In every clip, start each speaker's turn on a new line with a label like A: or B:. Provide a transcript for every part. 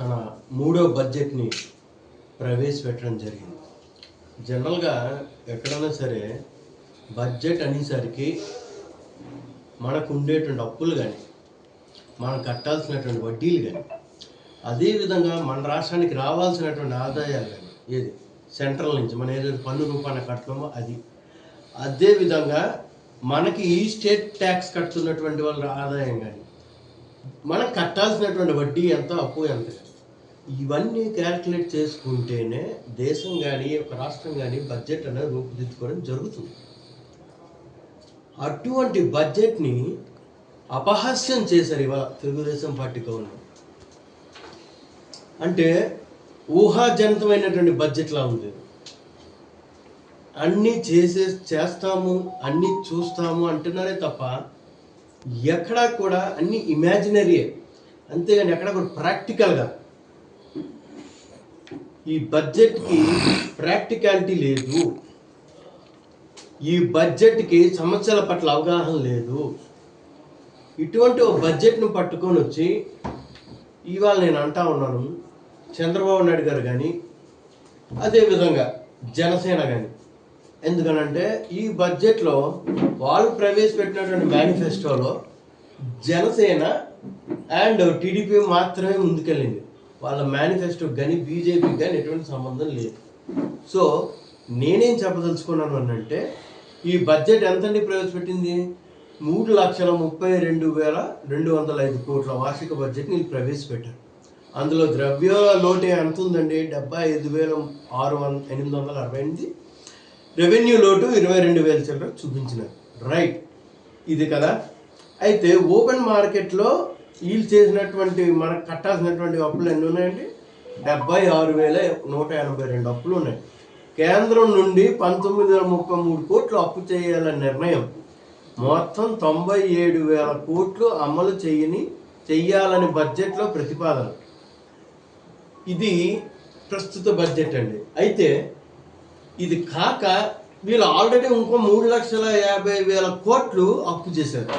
A: తన మూడో బడ్జెట్ని ప్రవేశపెట్టడం జరిగింది. జనరల్గా ఎక్కడైనా సరే బడ్జెట్ అనేసరికి మనకు ఉండేటువంటి అప్పులు కానీ మనం కట్టాల్సినటువంటి వడ్డీలు కానీ అదేవిధంగా మన రాష్ట్రానికి రావాల్సినటువంటి ఆదాయాలు కానీ ఏది సెంట్రల్ నుంచి మనం ఏదైతే పన్ను రూపాయన కడుతున్నామో అది అదేవిధంగా మనకి ఈ స్టేట్ ట్యాక్స్ కడుతున్నటువంటి వాళ్ళ ఆదాయం కానీ మనం కట్టాల్సినటువంటి వడ్డీ ఎంత అప్పు ఎంత ఇవన్నీ క్యాల్కులేట్ చేసుకుంటేనే దేశం కానీ ఒక రాష్ట్రం కానీ బడ్జెట్ అనేది రూపుదిద్దుకోవడం జరుగుతుంది. అటువంటి బడ్జెట్ని అపహాస్యం చేశారు ఇవాళ తెలుగుదేశం పార్టీ గవర్నమెంట్. అంటే ఊహాజనితమైనటువంటి బడ్జెట్లా ఉంది. అన్నీ చేస్తాము అన్నీ చూస్తాము అంటున్నారే తప్ప ఎక్కడా కూడా అన్నీ ఇమాజినరీయే, అంతేగాని ఎక్కడా కూడా ప్రాక్టికల్గా ఈ బడ్జెట్కి ప్రాక్టికాలిటీ లేదు. ఈ బడ్జెట్కి సమస్యల పట్ల అవగాహన లేదు. ఇటువంటి ఒక బడ్జెట్ను పట్టుకొని వచ్చి ఇవాళ నేను అంటా ఉన్నాను, చంద్రబాబు నాయుడు గారు కానీ అదేవిధంగా జనసేన కానీ, ఎందుకనంటే ఈ బడ్జెట్లో వాళ్ళు ప్రవేశపెట్టినటువంటి మేనిఫెస్టోలో జనసేన అండ్ టీడీపీ మాత్రమే ముందుకెళ్ళింది. వాళ్ళ మేనిఫెస్టోకి కానీ బీజేపీకి కానీ ఎటువంటి సంబంధం లేదు. సో నేనేం చెప్పదలుచుకున్నాను అంటే ఈ బడ్జెట్ ఎంతండి ప్రవేశపెట్టింది? 3,32,205 కోట్ల వార్షిక బడ్జెట్ని ప్రవేశపెట్టారు. అందులో ద్రవ్య లోటు ఎంత ఉందండి? 75,868. రెవెన్యూ లోటు 22,000 చిల్లర చూపించినారు. రైట్, ఇది కదా. అయితే ఓపెన్ మార్కెట్లో వీళ్ళు చేసినటువంటి మనకు కట్టాల్సినటువంటి అప్పులు ఎన్ని ఉన్నాయండి? 76,182 అప్పులు ఉన్నాయి. కేంద్రం నుండి 1933 కోట్లు అప్పు చేయాలనే నిర్ణయం, మొత్తం 97,000 కోట్లు అమలు చెయ్యాలని బడ్జెట్లో ప్రతిపాదన. ఇది ప్రస్తుత బడ్జెట్ అండి. అయితే ఇది కాక వీళ్ళు ఆల్రెడీ ఇంకో 3,50,000 కోట్లు అప్పు చేశారు.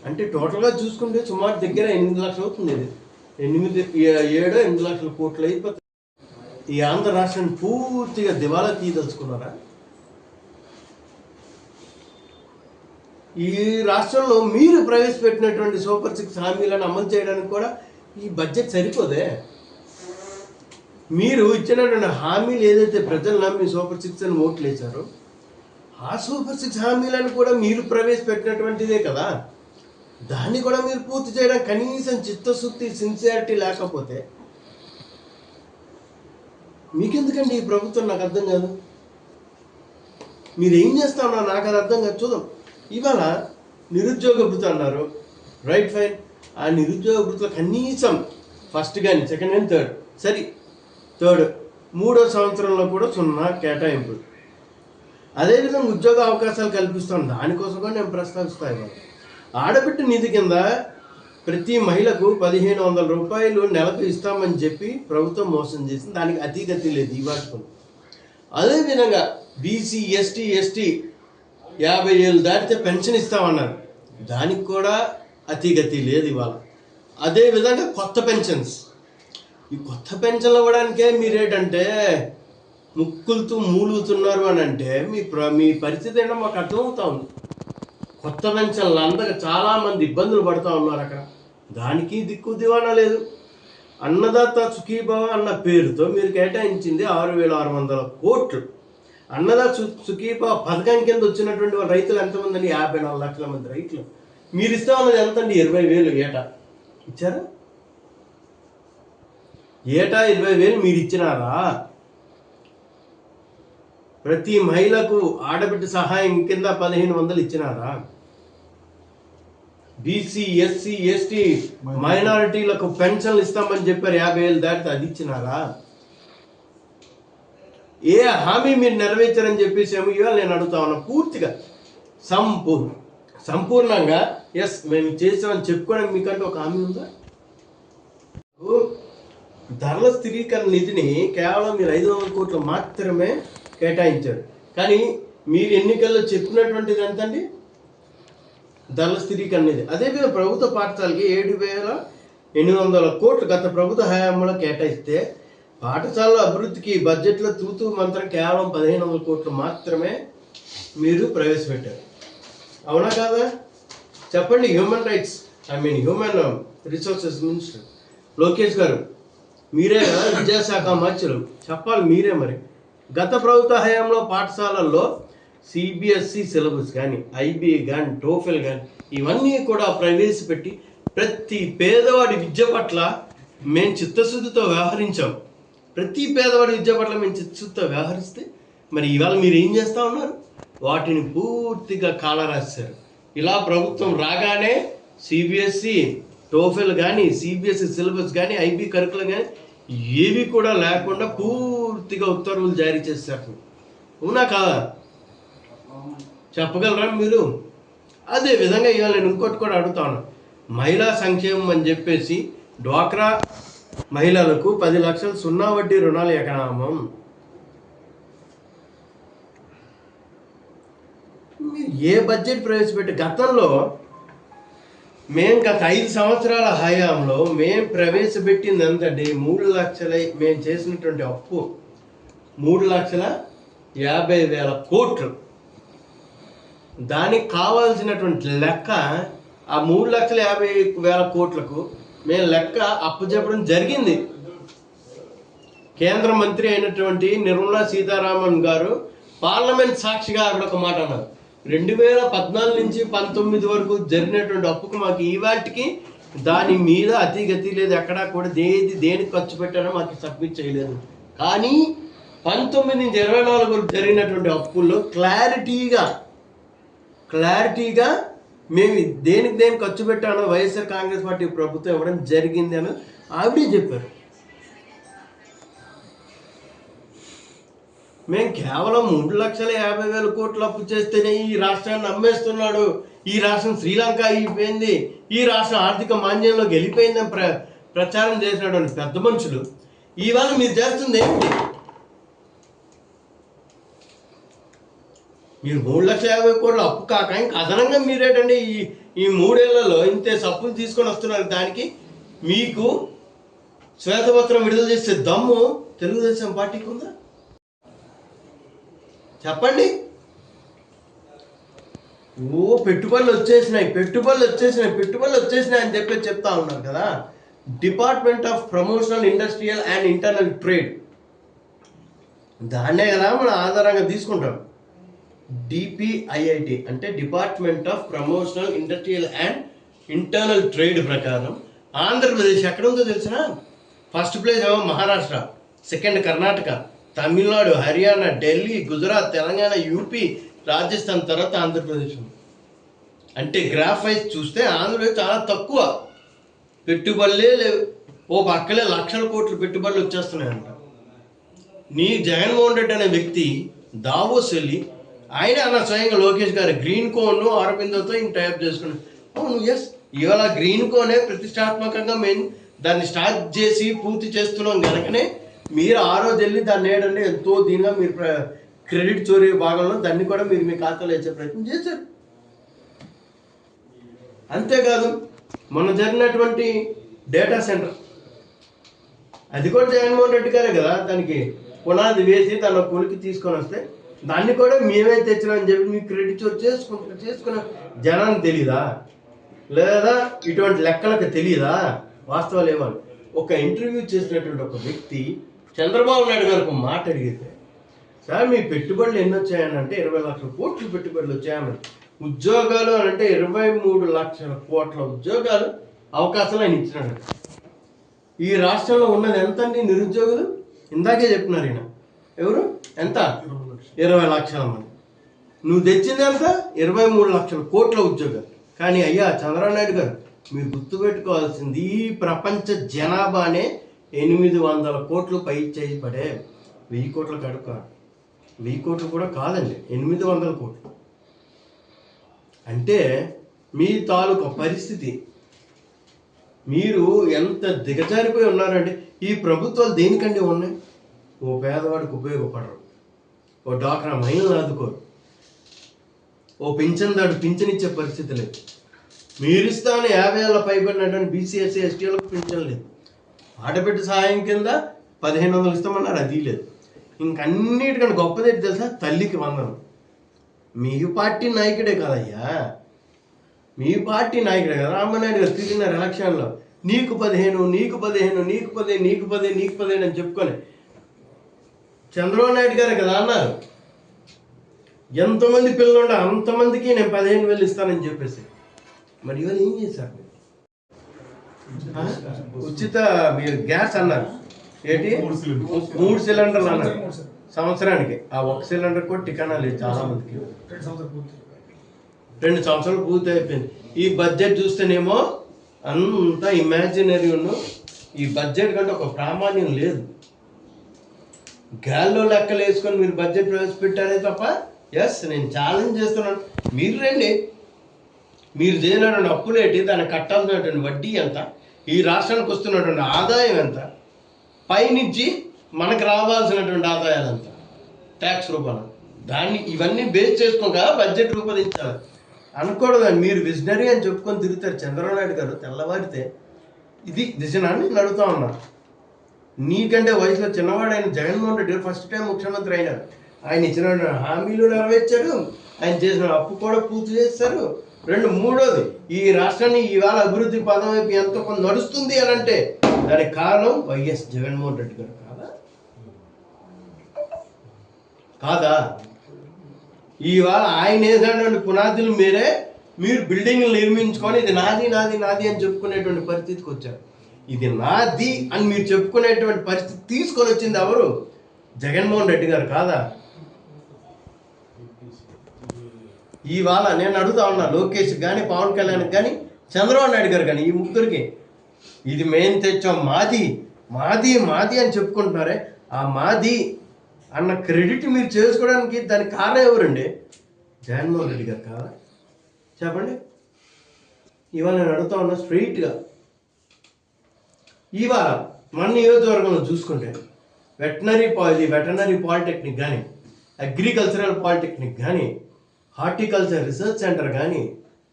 A: అంటే టోటల్గా చూసుకుంటే సుమారు దగ్గర 8 లక్షలు అవుతుంది. ఇది 8 లక్షల కోట్లు అయిపోతుంది. ఈ ఆంధ్ర రాష్ట్రాన్ని పూర్తిగా దివాలా తీయదలుచుకున్నారా? ఈ రాష్ట్రంలో మీరు ప్రవేశపెట్టినటువంటి సూపర్ 6 హామీలను అమలు చేయడానికి కూడా ఈ బడ్జెట్ సరిపోదే. మీరు ఇచ్చినటువంటి హామీలు ఏదైతే ప్రజలు నమ్మి సూపర్ 6 అని ఓట్లు వేశారో ఆ సూపర్ 6 హామీలను కూడా మీరు ప్రవేశపెట్టినటువంటిదే కదా. దాన్ని కూడా మీరు పూర్తి చేయడం కనీసం చిత్తశుద్ధి సిన్సియారిటీ లేకపోతే మీకెందుకండి ఈ ప్రభుత్వం? నాకు అర్థం కాదు. మీరు ఏం చేస్తా ఉన్నారు నాకు అది అర్థం కాదు. చూద్దాం. ఇవాళ నిరుద్యోగ భృతి అన్నారు. Right, fine. ఆ నిరుద్యోగ భృతిలో కనీసం ఫస్ట్ కానీ సెకండ్ కానీ థర్డ్ 3వ సంవత్సరంలో కూడా 0 కేటాయింపు. అదేవిధంగా ఉద్యోగ అవకాశాలు కల్పిస్తాను. దానికోసం కూడా నేను ప్రస్తావిస్తాను. ఇవాళ ఆడబిడ్డ నిధి కింద ప్రతి మహిళకు 1,500 రూపాయలు నెలకు ఇస్తామని చెప్పి ప్రభుత్వం మోసం చేసింది. దానికి అతిగతి లేదు ఈ వాటికి. అదేవిధంగా బీసీ ఎస్టీ 50 ఏళ్ళు దాటితే పెన్షన్ ఇస్తామన్నారు. దానికి కూడా అతిగతి లేదు ఇవాళ. అదేవిధంగా కొత్త పెన్షన్స్, ఈ కొత్త పెన్షన్లు ఇవ్వడానికే మీరేంటంటే ముక్కులతో మూలుగుతున్నారు అని అంటే మీ పరిస్థితి ఏంటో మాకు అర్థమవుతా ఉంది. కొత్త పెన్షన్లు అందరూ చాలామంది ఇబ్బందులు పడుతూ ఉన్నారు అక్కడ. దానికి దిక్కు దివానా లేదు. అన్నదాత సుఖీభవ అన్న పేరుతో మీరు కేటాయించింది 6,600 కోట్లు. అన్నదాత సుఖీభవ పథకం కింద వచ్చినటువంటి వాళ్ళ రైతులు ఎంతమంది అండి? 54 లక్షల మంది రైతులు. మీరు ఇస్తా ఉన్నది ఎంతండి? 20,000 ఏటా ఇచ్చారా? ఏటా 20,000 మీరు ఇచ్చినారా? ప్రతి మహిళకు ఆడబిడ్డ సహాయం కింద 1,500 ఇచ్చినారా? బీసీ ఎస్సీ ఎస్టీ మైనారిటీలకు పెన్షన్లు ఇస్తామని చెప్పారు. 50,000 దాటితే అది ఇచ్చినారా? ఏ హామీ మీరు నెరవేర్చారని చెప్పేసి ఇవాళ నేను అడుగుతా ఉన్నా. పూర్తిగా సంపూర్ణంగా ఎస్ మేము చేసామని చెప్పుకోవడానికి మీకంటే ఒక హామీ ఉందా? ధరల స్థిరీకరణ నిధిని కేవలం మీరు 500 కోట్లు మాత్రమే కేటాయించారు. కానీ మీరు ఎన్నికల్లో చెప్పినటువంటిది ఎంతండి? ధరల స్థిరీకరణ నిధి. అదేవిధంగా ప్రభుత్వ పాఠశాలకి 800 కోట్లు గత ప్రభుత్వ హయాంలో కేటాయిస్తే పాఠశాలల అభివృద్ధికి బడ్జెట్లో తూతూ మంత్రం కేవలం 1500 కోట్లు మాత్రమే మీరు ప్రవేశపెట్టారు. అవునా కాదా? చెప్పండి. హ్యూమన్ రిసోర్సెస్ మినిస్టర్ లోకేష్ గారు, మీరే కదా విద్యాశాఖ మంత్రులు, చెప్పాలి మీరే. మరి గత ప్రభుత్వ హయాంలో పాఠశాలల్లో సిబిఎస్ఈ సిలబస్ కానీ, ఐబీ కానీ, టోఫెల్ కానీ ఇవన్నీ కూడా ప్రవేశపెట్టి ప్రతి పేదవాడి విద్య పట్ల మేము చిత్తశుద్ధితో వ్యవహరించాం. ప్రతి పేదవాడి విద్య పట్ల మేము చిత్తశుద్ధితో వ్యవహరిస్తే మరి ఇవాళ మీరు ఏం చేస్తూ ఉన్నారు? వాటిని పూర్తిగా కాలరాశారు. ఇలా ప్రభుత్వం రాగానే సిబిఎస్ఈ టోఫెల్ కానీ, సిబిఎస్ఈ సిలబస్ కానీ, ఐబీ కరికులం కానీ ఏవి కూడా లేకుండా పూర్తిగా ఉత్తర్వులు జారీ చేశారు. అవునా కాదా? చెప్పగలరా మీరు? అదే విధంగా ఇవాళ నేను ఇంకోటి కూడా అడుగుతాను. మహిళా సంక్షేమం అని చెప్పేసి డ్వాక్రా మహిళలకు 10 లక్షలు 0 వడ్డీ రుణాలు ఎకనామం. ఏ బడ్జెట్ ప్రవేశపెట్టి గతంలో మేము గత 5 సంవత్సరాల హయాంలో మేము ప్రవేశపెట్టింది ఎంతండి? 3 లక్షల మేము చేసినటువంటి అప్పు 3,50,000 కోట్లు. దానికి కావాల్సినటువంటి లెక్క ఆ 3,50,000 కోట్లకు మేము లెక్క అప్పు చెప్పడం జరిగింది. కేంద్ర మంత్రి అయినటువంటి నిర్మలా సీతారామన్ గారు పార్లమెంట్ సాక్షిగా అక్కడ ఒక మాట అన్నారు. 2014 నుంచి 19 వరకు జరిగినటువంటి అప్పుకు మాకు ఈవాటికి దాని మీద అతిగతి లేదు. ఎక్కడా కూడా దేనికి ఖర్చు పెట్టారో మాకు సబ్మిట్ చేయలేదు. కానీ 19 నుంచి 24 వరకు జరిగినటువంటి అప్పుల్లో క్లారిటీగా మేము దేనికి ఖర్చు పెట్టానో వైఎస్ఆర్ కాంగ్రెస్ పార్టీ ప్రభుత్వం ఇవ్వడం జరిగింది అని ఆవిడే చెప్పారు. మేము కేవలం 3,50,000 కోట్లు అప్పు చేస్తేనే ఈ రాష్ట్రాన్ని అమ్మేస్తున్నాడు, ఈ రాష్ట్రం శ్రీలంక అయిపోయింది, ఈ రాష్ట్రం ఆర్థిక మాంద్యంలోకి వెళ్ళిపోయిందని ప్రచారం చేసినటువంటి పెద్ద మనుషులు ఇవాళ మీరు చేస్తుంది ఏంటి? మీరు 3,50,000 కోట్ల అప్పు కాక ఇంకా అదనంగా మీరేటండి ఈ 3 ఏళ్లలో ఇంతే అప్పులు తీసుకొని వస్తున్నారు. దానికి మీకు శ్వేతపత్రం విడుదల చేసే దమ్ము తెలుగుదేశం పార్టీకి ఉందా? చెప్పండి. పెట్టుబడులు వచ్చేసినాయి అని చెప్పి చెప్తా ఉన్నారు కదా. Department of promotional industrial and internal trade, దాన్నే కదా మనం ఆధారంగా తీసుకుంటాం. డిపిఐఐటి అంటే department of promotional industrial and internal trade ప్రకారం ఆంధ్రప్రదేశ్ ఎక్కడ ఉందో తెలిసిన? ఫస్ట్ ప్లేస్ ఏమో మహారాష్ట్ర, సెకండ్ కర్ణాటక, తమిళనాడు, హర్యానా, ఢిల్లీ, గుజరాత్, తెలంగాణ, యూపీ, రాజస్థాన్, తర్వాత ఆంధ్రప్రదేశ్. అంటే గ్రాఫ్ వైజ్ చూస్తే ఆంధ్రప్రదేశ్ చాలా తక్కువ, పెట్టుబడులే లేవు. ఓ పక్కలే లక్షల కోట్ల పెట్టుబడులు వచ్చేస్తున్నాయంట. నీ జగన్మోహన్ రెడ్డి అనే వ్యక్తి దావోస్ వెళ్ళి ఆయన అన్న స్వయంగా లోకేష్ గారు గ్రీన్ కోన్ అరబిందోతో ఇంక టైప్ చేసుకున్నాడు. అవును, ఎస్, ఇవాళ గ్రీన్ కోనే ప్రతిష్టాత్మకంగా మేము దాన్ని స్టార్ట్ చేసి పూర్తి చేస్తున్నాం కనుకనే మీరు ఆ రోజు వెళ్ళి దాన్ని ఏడండి ఎంతో దీనిగా మీరు క్రెడిట్ చోరీ భాగంలో దాన్ని కూడా మీరు మీ ఖాతాలో వేసే ప్రయత్నం చేశారు. అంతేకాదు మొన్న జరిగినటువంటి డేటా సెంటర్, అది కూడా జగన్మోహన్ రెడ్డి గారే కదా దానికి పునాది వేసి దాన్ని కొలికి తీసుకొని వస్తే దాన్ని కూడా మేమే తెచ్చినామని చెప్పి మీకు క్రెడిట్ చోరీ చేసుకున్న జనానికి తెలీదా? లేదా ఇటువంటి లెక్కలకు తెలియదా? వాస్తవాలు ఏమని ఒక ఇంటర్వ్యూ చేసినటువంటి ఒక వ్యక్తి చంద్రబాబు నాయుడు గారికి ఒక మాట అడిగితే, సార్ మీ పెట్టుబడులు ఎన్ని వచ్చాయని అంటే 20 లక్షల కోట్లు పెట్టుబడులు వచ్చాయని, ఉద్యోగాలు అని అంటే 23 లక్షల కోట్ల ఉద్యోగాలు అవకాశాలు ఆయన ఇచ్చినాడు. ఈ రాష్ట్రంలో ఉన్నది ఎంత అండి నిరుద్యోగులు? ఇందాకే చెప్తున్నారు ఈయన. ఎవరు? ఎంత? 20 లక్షల మంది. నువ్వు తెచ్చింది ఎంత? 23 లక్షల కోట్ల ఉద్యోగాలు. కానీ అయ్యా చంద్రబాబు నాయుడు గారు, మీరు గుర్తుపెట్టుకోవాల్సింది ఈ ప్రపంచ జనాభానే 800 కోట్లు పై చేయబడే 1000 కోట్ల కడుక 1000 కోట్లు కూడా కాదండి, 800 కోట్లు. అంటే మీ తాలూకు పరిస్థితి, మీరు ఎంత దిగజారిపోయి ఉన్నారంటే ఈ ప్రభుత్వాలు దేనికంటే ఉన్నాయి? ఓ పేదవాడికి ఉపయోగపడరు, ఓ డ్వాక్రా మహిళలు ఆదుకోరు, ఓ పింఛన్దాడు పింఛనిచ్చే పరిస్థితి లేదు, మీరు ఇస్తాను 50 ఏళ్ళ పైబడినటువంటి బీసీ ఎస్సీ ఎస్టీలకు పింఛన్ లేదు. ఆడబిడ్డ సహాయం కింద 1500 ఇస్తామన్నారు, అది లేదు. ఇంకన్నిటికన్నా గొప్పది ఏంటి తెలుసా? తల్లికి వందనం. మీ పార్టీ నాయకుడే కదయ్యా, మీ పార్టీ నాయకుడే కదా. రామనాయుడు గారు తిరిగినారు ఎలక్షన్లో, నీకు 15, నీకు 15, నీకు 10, నీకు 10, నీకు 15 అని చెప్పుకొని చంద్రబాబు నాయుడు గారే కదా అన్నారు. ఎంతమంది పిల్లలు ఉండే అంతమందికి నేను 15,000 ఇస్తానని చెప్పేసి. మరి ఇవాళ ఏం చేశారు? ఉచిత మీరు గ్యాస్ అన్నారు, ఏంటి 3 సిలిండర్లు అన్నారు సంవత్సరానికి. ఆ 1 సిలిండర్ కూడా టికానా లేదు చాలా మందికి. 2 సంవత్సరాలు పూర్తి అయిపోయింది. ఈ బడ్జెట్ చూస్తేనేమో అంతా ఇమాజినరీ ఉన్న, ఈ బడ్జెట్ కంటే ఒక ప్రామాణ్యం లేదు. గాల్లో లెక్కలు వేసుకొని మీరు బడ్జెట్ ప్రవేశపెట్టారే తప్ప, ఎస్ నేను ఛాలెంజ్ చేస్తున్నాను, మీరు రండి, మీరు చేయనటువంటి అప్పులేంటి, దాన్ని కట్టాల్సినటువంటి వడ్డీ ఎంత, ఈ రాష్ట్రానికి వస్తున్నటువంటి ఆదాయం ఎంత, పైనుంచి మనకు రావాల్సినటువంటి ఆదాయాలు ఎంత ట్యాక్స్ రూపాయలు, దాన్ని ఇవన్నీ బేస్ చేసుకొని కదా బడ్జెట్ రూపొందించాలి. అనుకోవడం మీరు విజనరీ అని చెప్పుకొని తిరుగుతారు. చంద్రబాబు నాయుడు గారు తెల్లవారితే ఇది నిజనాన్ని నేను అడుగుతా ఉన్నా. నీకంటే వయసులో చిన్నవాడు జగన్మోహన్ రెడ్డి గారు ఫస్ట్ టైం ముఖ్యమంత్రి అయినారు. ఆయన ఇచ్చిన హామీలు నెరవేర్చారు, ఆయన చేసిన అప్పు కూడా పూర్తి చేస్తారు. మూడోది, ఈ రాష్ట్రాన్ని ఇవాళ అభివృద్ధి పదం వైపు ఎంతో కొంత నడుస్తుంది అని అంటే దానికి కారణం వైఎస్ జగన్మోహన్ రెడ్డి గారు కాదా? ఇవాళ ఆయన వేసినటువంటి పునాదులు మీరు బిల్డింగ్లు నిర్మించుకొని ఇది నాది నాది నాది అని చెప్పుకునేటువంటి పరిస్థితికి వచ్చారు. ఇది నాది అని మీరు చెప్పుకునేటువంటి పరిస్థితి తీసుకొని వచ్చింది ఎవరు? జగన్మోహన్ రెడ్డి గారు కాదా? ఇవాళ నేను అడుగుతా ఉన్నా, లోకేష్ కానీ, పవన్ కళ్యాణ్ కానీ, చంద్రబాబు నాయుడు గారు కానీ, ఈ ముగ్గురికి ఇది మేము తెచ్చాం, మాది మాది మాది అని చెప్పుకుంటున్నారే, ఆ మాది అన్న క్రెడిట్ మీరు చేసుకోవడానికి దానికి కారణం ఎవరండి? జగన్మోహన్ రెడ్డి గారు కాదా? చెప్పండి. ఇవాళ నేను అడుగుతా ఉన్నా స్ట్రైట్గా. ఇవాళ మన నియోజకవర్గంలో చూసుకుంటే వెటనరీ పాలిటెక్నిక్ కానీ, అగ్రికల్చరల్ పాలిటెక్నిక్ కానీ, హార్టికల్చర్ రీసెర్చ్ సెంటర్ కానీ,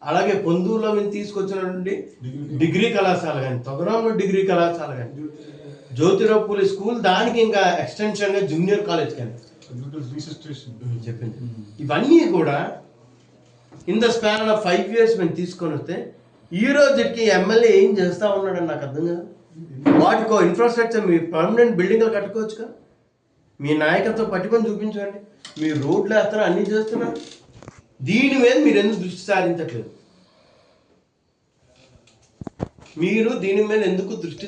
A: అలాగే పొందూరులో మేము తీసుకొచ్చినటువంటి డిగ్రీ కళాశాల కానీ, తొగరంలో డిగ్రీ కళాశాల కానీ, జ్యోతిరావు పూలే స్కూల్, దానికి ఇంకా ఎక్స్టెన్షన్గా జూనియర్ కాలేజ్ కానీ చెప్పింది. ఇవన్నీ కూడా in the span of 5 years మేము తీసుకొని వస్తే ఈ రోజుకి ఎమ్మెల్యే ఏం చేస్తూ ఉన్నాడని నాకు అర్థం కాదు. వాటికో ఇన్ఫ్రాస్ట్రక్చర్ మీ పర్మనెంట్ బిల్డింగ్లు కట్టుకోవచ్చుగా. మీ నాయకత్వం పట్టుకొని చూపించండి. మీరు రోడ్లు వేస్తారు, అన్నీ చేస్తున్నారు. దీని మీద మీరు ఎందుకు దృష్టి సారించట్లేదు? మీరు దీని మీద ఎందుకు దృష్టి